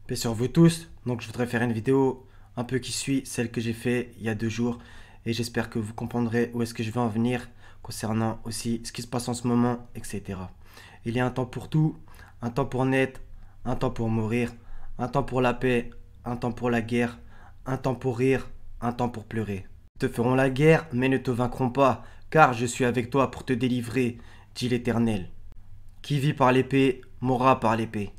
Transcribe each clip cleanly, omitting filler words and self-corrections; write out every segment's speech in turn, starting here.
Paix sur vous tous, donc je voudrais faire une vidéo un peu qui suit celle que j'ai fait il y a 2 jours et j'espère que vous comprendrez où est-ce que je vais en venir concernant aussi ce qui se passe en ce moment, etc. Il y a un temps pour tout, un temps pour naître, un temps pour mourir, un temps pour la paix, un temps pour la guerre, un temps pour rire, un temps pour pleurer. Ils te feront la guerre, mais ne te vaincront pas, car je suis avec toi pour te délivrer, dit l'Éternel. Qui vit par l'épée, mourra par l'épée.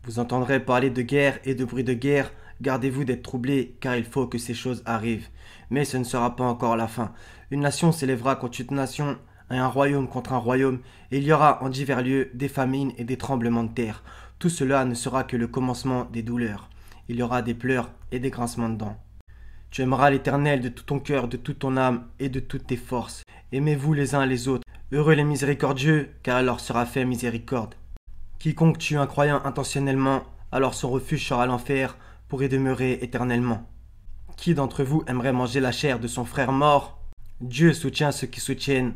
Vous entendrez parler de guerre et de bruit de guerre, gardez-vous d'être troublés, car il faut que ces choses arrivent. Mais ce ne sera pas encore la fin. Une nation s'élèvera contre une nation, et un royaume contre un royaume, et il y aura en divers lieux des famines et des tremblements de terre. Tout cela ne sera que le commencement des douleurs. Il y aura des pleurs et des grincements de dents. Tu aimeras l'Éternel de tout ton cœur, de toute ton âme et de toutes tes forces. Aimez-vous les uns les autres. Heureux les miséricordieux, car alors sera fait miséricorde. Quiconque tue un croyant intentionnellement, alors son refuge sera l'enfer pour y demeurer éternellement. Qui d'entre vous aimerait manger la chair de son frère mort? Dieu soutient ceux qui soutiennent.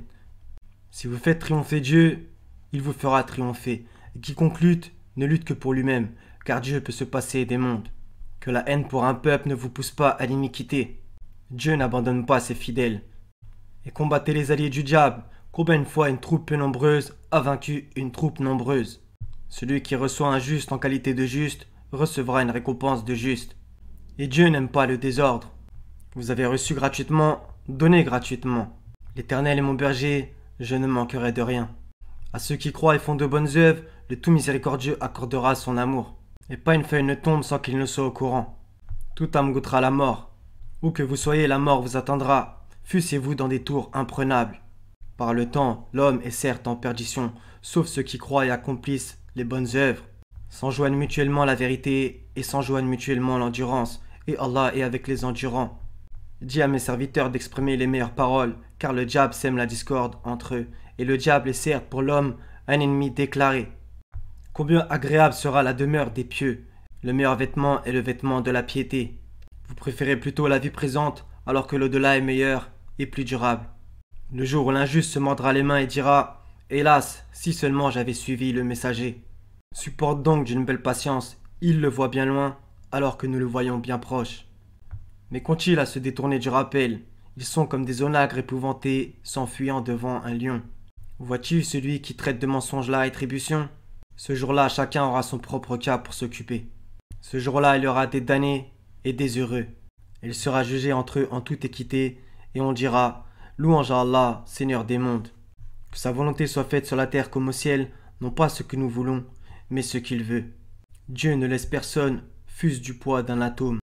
Si vous faites triompher Dieu, il vous fera triompher. Et quiconque lutte, ne lutte que pour lui-même, car Dieu peut se passer des mondes. Que la haine pour un peuple ne vous pousse pas à l'iniquité. Dieu n'abandonne pas ses fidèles. Et combattez les alliés du diable. Combien une fois une troupe peu nombreuse a vaincu une troupe nombreuse? Celui qui reçoit un juste en qualité de juste recevra une récompense de juste. Et Dieu n'aime pas le désordre. Vous avez reçu gratuitement, donnez gratuitement. L'Éternel est mon berger, je ne manquerai de rien. À ceux qui croient et font de bonnes œuvres, le tout miséricordieux accordera son amour. Et pas une feuille ne tombe sans qu'il ne soit au courant. Toute âme goûtera la mort. Où que vous soyez, la mort vous attendra. Fussez-vous dans des tours imprenables. Par le temps, l'homme est certes en perdition, sauf ceux qui croient et accomplissent les bonnes œuvres, s'enjoignent mutuellement la vérité et s'enjoignent mutuellement l'endurance, et Allah est avec les endurants. Dis à mes serviteurs d'exprimer les meilleures paroles, car le diable sème la discorde entre eux, et le diable est certes pour l'homme un ennemi déclaré. Combien agréable sera la demeure des pieux, le meilleur vêtement est le vêtement de la piété. Vous préférez plutôt la vie présente, alors que l'au-delà est meilleur et plus durable. Le jour où l'injuste se mordra les mains et dira « Hélas, si seulement j'avais suivi le messager !» Supporte donc d'une belle patience, il le voit bien loin, alors que nous le voyons bien proche. Mais qu'ont-ils à se détourner du rappel? Ils sont comme des onagres épouvantés, s'enfuyant devant un lion. Vois-tu celui qui traite de mensonge la rétribution? Ce jour-là, chacun aura son propre cas pour s'occuper. Ce jour-là, il y aura des damnés et des heureux. Il sera jugé entre eux en toute équité, et on dira « Louange à Allah, Seigneur des mondes !» Que sa volonté soit faite sur la terre comme au ciel, non pas ce que nous voulons, mais ce qu'il veut. Dieu ne laisse personne, fût-ce du poids d'un atome.